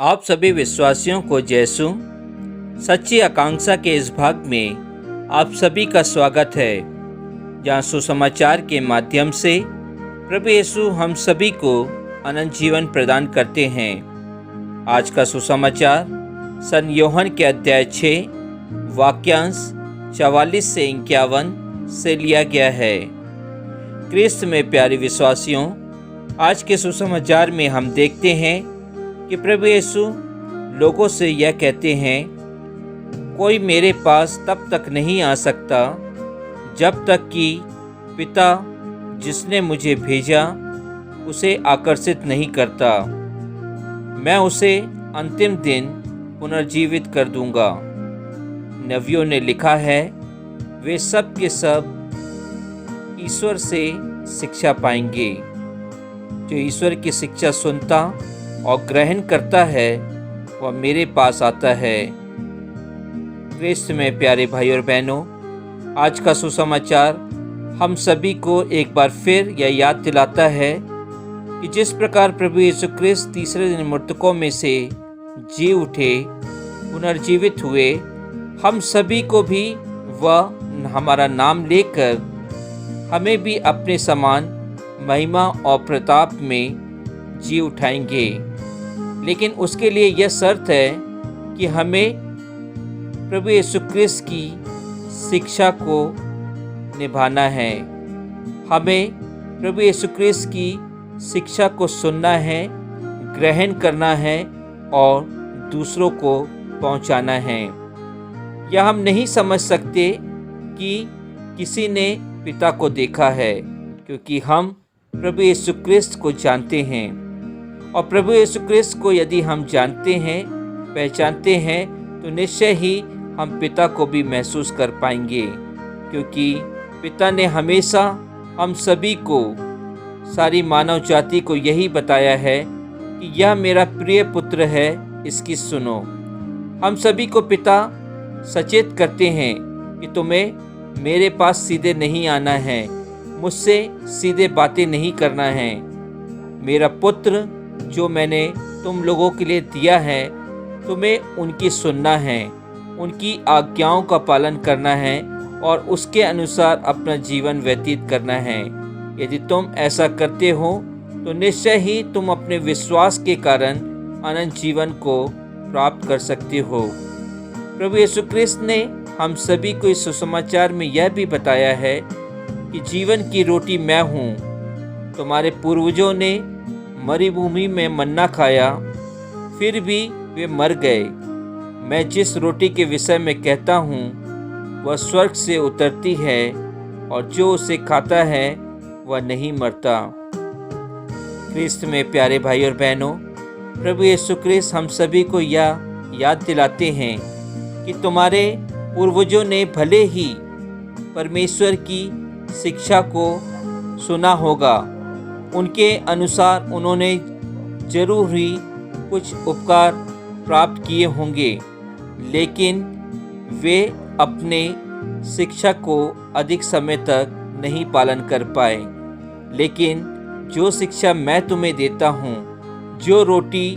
आप सभी विश्वासियों को यीशु सच्ची आकांक्षा के इस भाग में आप सभी का स्वागत है, जहाँ सुसमाचार के माध्यम से प्रभु यीशु हम सभी को अनंत जीवन प्रदान करते हैं। आज का सुसमाचार सन यूहन्ना के अध्याय 6 वाक्यांश 44 से 51 से लिया गया है। क्रिस्त में प्यारे विश्वासियों, आज के सुसमाचार में हम देखते हैं कि प्रभु यीशु लोगों से यह कहते हैं, कोई मेरे पास तब तक नहीं आ सकता जब तक कि पिता जिसने मुझे भेजा उसे आकर्षित नहीं करता। मैं उसे अंतिम दिन पुनर्जीवित कर दूंगा। नबियों ने लिखा है, वे सब के सब ईश्वर से शिक्षा पाएंगे। जो ईश्वर की शिक्षा सुनता और ग्रहण करता है वह मेरे पास आता है। क्रिस्त में प्यारे भाई और बहनों, आज का सुसमाचार हम सभी को एक बार फिर यह याद दिलाता है कि जिस प्रकार प्रभु यीशु क्रिस्त तीसरे दिन मृतकों में से जी उठे, पुनर्जीवित हुए, हम सभी को भी वह हमारा नाम लेकर हमें भी अपने समान महिमा और प्रताप में जी उठाएंगे। लेकिन उसके लिए यह शर्त है कि हमें प्रभु यीशु क्रिस्त की शिक्षा को निभाना है। हमें प्रभु यीशु क्रिस्त की शिक्षा को सुनना है, ग्रहण करना है और दूसरों को पहुंचाना है। यह हम नहीं समझ सकते कि किसी ने पिता को देखा है, क्योंकि हम प्रभु यीशु क्रिस्त को जानते हैं। और प्रभु यीशु क्रिस्त को यदि हम जानते हैं, पहचानते हैं, तो निश्चय ही हम पिता को भी महसूस कर पाएंगे, क्योंकि पिता ने हमेशा हम सभी को, सारी मानव जाति को यही बताया है कि यह मेरा प्रिय पुत्र है, इसकी सुनो। हम सभी को पिता सचेत करते हैं कि तुम्हें मेरे पास सीधे नहीं आना है, मुझसे सीधे बातें नहीं करना है। मेरा पुत्र जो मैंने तुम लोगों के लिए दिया है, तुम्हें उनकी सुनना है, उनकी आज्ञाओं का पालन करना है और उसके अनुसार अपना जीवन व्यतीत करना है। यदि तुम ऐसा करते हो तो निश्चय ही तुम अपने विश्वास के कारण अनंत जीवन को प्राप्त कर सकते हो। प्रभु यीशु क्रिस्त ने हम सभी को इस सुसमाचार में यह भी बताया है कि जीवन की रोटी मैं हूँ। तुम्हारे पूर्वजों ने मरुभूमि में मन्ना खाया, फिर भी वे मर गए। मैं जिस रोटी के विषय में कहता हूँ वह स्वर्ग से उतरती है और जो उसे खाता है वह नहीं मरता। क्रिस्त में प्यारे भाई और बहनों, प्रभु यीशु क्रिस्त हम सभी को यह याद दिलाते हैं कि तुम्हारे पूर्वजों ने भले ही परमेश्वर की शिक्षा को सुना होगा, उनके अनुसार उन्होंने जरूर ही कुछ उपकार प्राप्त किए होंगे, लेकिन वे अपने शिक्षा को अधिक समय तक नहीं पालन कर पाए। लेकिन जो शिक्षा मैं तुम्हें देता हूँ, जो रोटी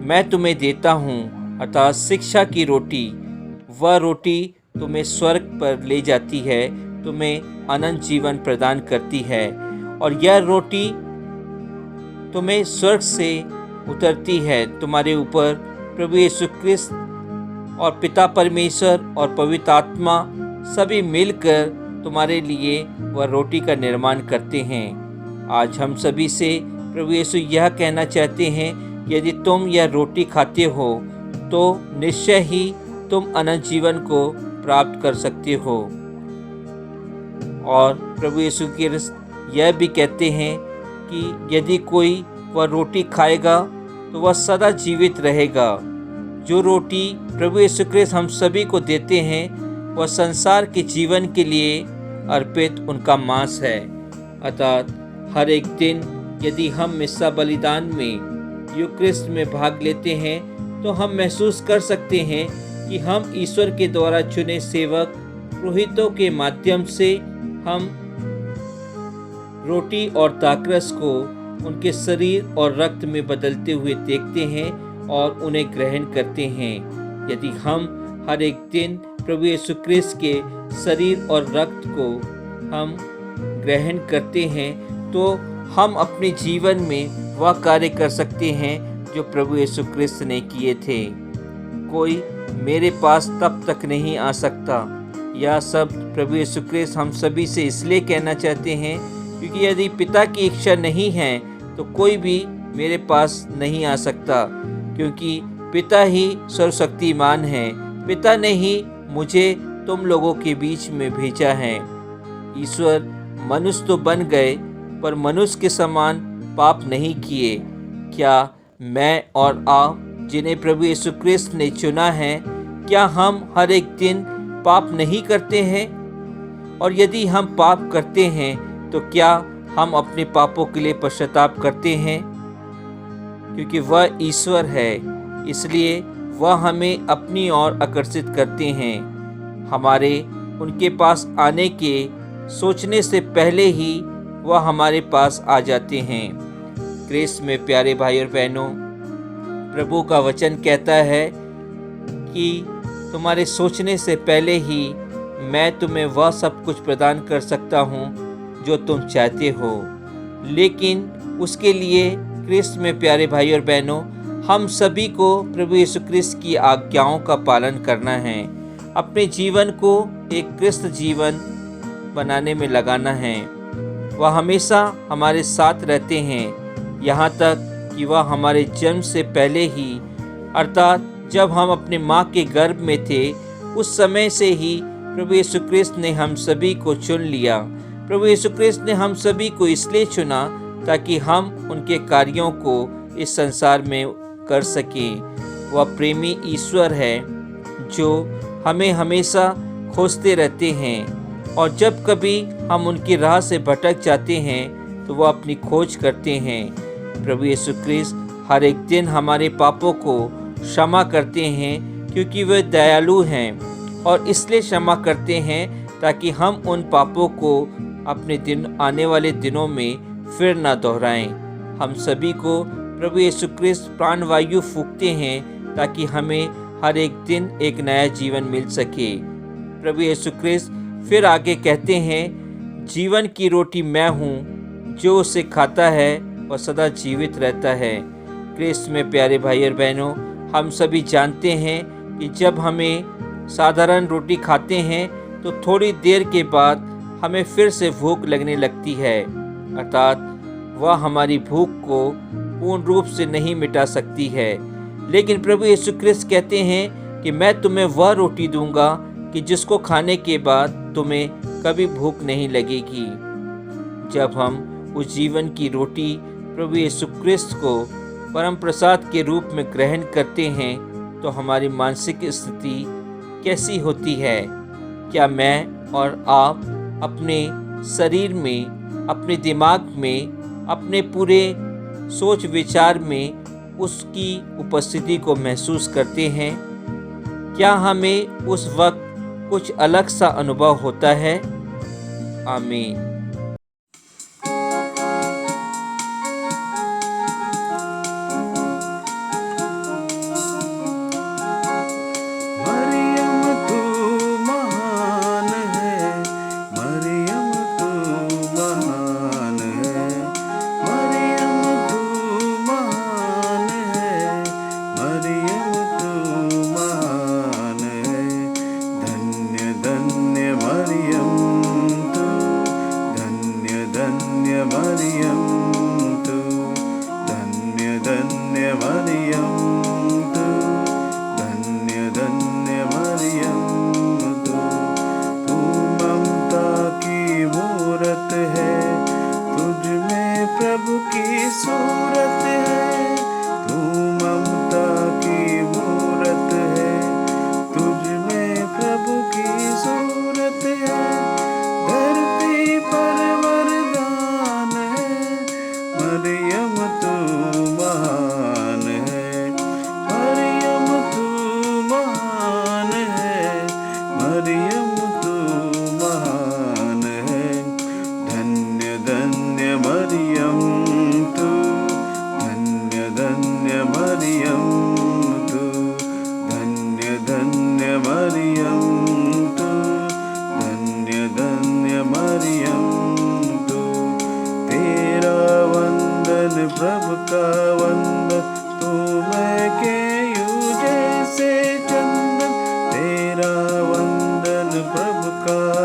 मैं तुम्हें देता हूँ, अर्थात शिक्षा की रोटी, वह रोटी तुम्हें स्वर्ग पर ले जाती है, तुम्हें अनंत जीवन प्रदान करती है। और यह रोटी तुम्हें स्वर्ग से उतरती है। तुम्हारे ऊपर प्रभु यीशु क्रिस्त और पिता परमेश्वर और पवित्र आत्मा सभी मिलकर तुम्हारे लिए वह रोटी का निर्माण करते हैं। आज हम सभी से प्रभु यीशु यह कहना चाहते हैं, यदि तुम यह रोटी खाते हो तो निश्चय ही तुम अनंत जीवन को प्राप्त कर सकते हो। और प्रभु यीशु क्रिस्त यह भी कहते हैं कि यदि कोई वह रोटी खाएगा तो वह सदा जीवित रहेगा। जो रोटी प्रभु यीशु क्रिस्त हम सभी को देते हैं वह संसार के जीवन के लिए अर्पित उनका मांस है। अर्थात हर एक दिन यदि हम मिस्सा बलिदान में यूक्रिस्ट में भाग लेते हैं तो हम महसूस कर सकते हैं कि हम ईश्वर के द्वारा चुने सेवक पुरोहितों के माध्यम से हम रोटी और दाखरस को उनके शरीर और रक्त में बदलते हुए देखते हैं और उन्हें ग्रहण करते हैं। यदि हम हर एक दिन प्रभु यीशु क्रिस्त के शरीर और रक्त को हम ग्रहण करते हैं तो हम अपने जीवन में वह कार्य कर सकते हैं जो प्रभु यीशु क्रिस्त ने किए थे। कोई मेरे पास तब तक नहीं आ सकता। यह सब प्रभु यीशु क्रिस्त हम सभी से इसलिए कहना चाहते हैं क्योंकि यदि पिता की इच्छा नहीं है तो कोई भी मेरे पास नहीं आ सकता, क्योंकि पिता ही सर्वशक्तिमान है। पिता ने ही मुझे तुम लोगों के बीच में भेजा है। ईश्वर मनुष्य तो बन गए पर मनुष्य के समान पाप नहीं किए। क्या मैं और आप जिन्हें प्रभु यीशु क्रिस्त ने चुना है, क्या हम हर एक दिन पाप नहीं करते हैं? और यदि हम पाप करते हैं तो क्या हम अपने पापों के लिए पश्चाताप करते हैं? क्योंकि वह ईश्वर है, इसलिए वह हमें अपनी ओर आकर्षित करते हैं। हमारे उनके पास आने के सोचने से पहले ही वह हमारे पास आ जाते हैं। क्रिस्त में प्यारे भाई और बहनों, प्रभु का वचन कहता है कि तुम्हारे सोचने से पहले ही मैं तुम्हें वह सब कुछ प्रदान कर सकता हूँ जो तुम चाहते हो। लेकिन उसके लिए क्रिस्त में प्यारे भाई और बहनों, हम सभी को प्रभु यीशु क्रिस्त की आज्ञाओं का पालन करना है। अपने जीवन को एक क्रिस्त जीवन बनाने में लगाना है। वह हमेशा हमारे साथ रहते हैं, यहाँ तक कि वह हमारे जन्म से पहले ही, अर्थात जब हम अपने माँ के गर्भ में थे, उस समय से ही प्रभु यीशु क्रिस्त ने हम सभी को चुन लिया। प्रभु यीशु क्रिस्त ने हम सभी को इसलिए चुना ताकि हम उनके कार्यों को इस संसार में कर सकें। वह प्रेमी ईश्वर है जो हमें हमेशा खोजते रहते हैं, और जब कभी हम उनकी राह से भटक जाते हैं तो वह अपनी खोज करते हैं। प्रभु यीशु क्रिस्त हर एक दिन हमारे पापों को क्षमा करते हैं, क्योंकि वे दयालु हैं, और इसलिए क्षमा करते हैं ताकि हम उन पापों को अपने आने वाले दिनों में फिर न दोहराएं। हम सभी को प्रभु यीशु क्रिस्त प्राणवायु फूंकते हैं ताकि हमें हर एक दिन एक नया जीवन मिल सके। प्रभु यीशु क्रिस्त फिर आगे कहते हैं, जीवन की रोटी मैं हूँ, जो उसे खाता है वह सदा जीवित रहता है। क्रिस्त में प्यारे भाई और बहनों, हम सभी जानते हैं कि जब हमें साधारण रोटी खाते हैं तो थोड़ी देर के बाद हमें फिर से भूख लगने लगती है, अर्थात वह हमारी भूख को पूर्ण रूप से नहीं मिटा सकती है। लेकिन प्रभु यीशु क्रिस्त कहते हैं कि मैं तुम्हें वह रोटी दूंगा कि जिसको खाने के बाद तुम्हें कभी भूख नहीं लगेगी। जब हम उस जीवन की रोटी प्रभु यीशु क्रिस्त को परम प्रसाद के रूप में ग्रहण करते हैं तो हमारी मानसिक स्थिति कैसी होती है? क्या मैं और आप अपने शरीर में, अपने दिमाग में, अपने पूरे सोच विचार में उसकी उपस्थिति को महसूस करते हैं? क्या हमें उस वक्त कुछ अलग सा अनुभव होता है? आमीन। का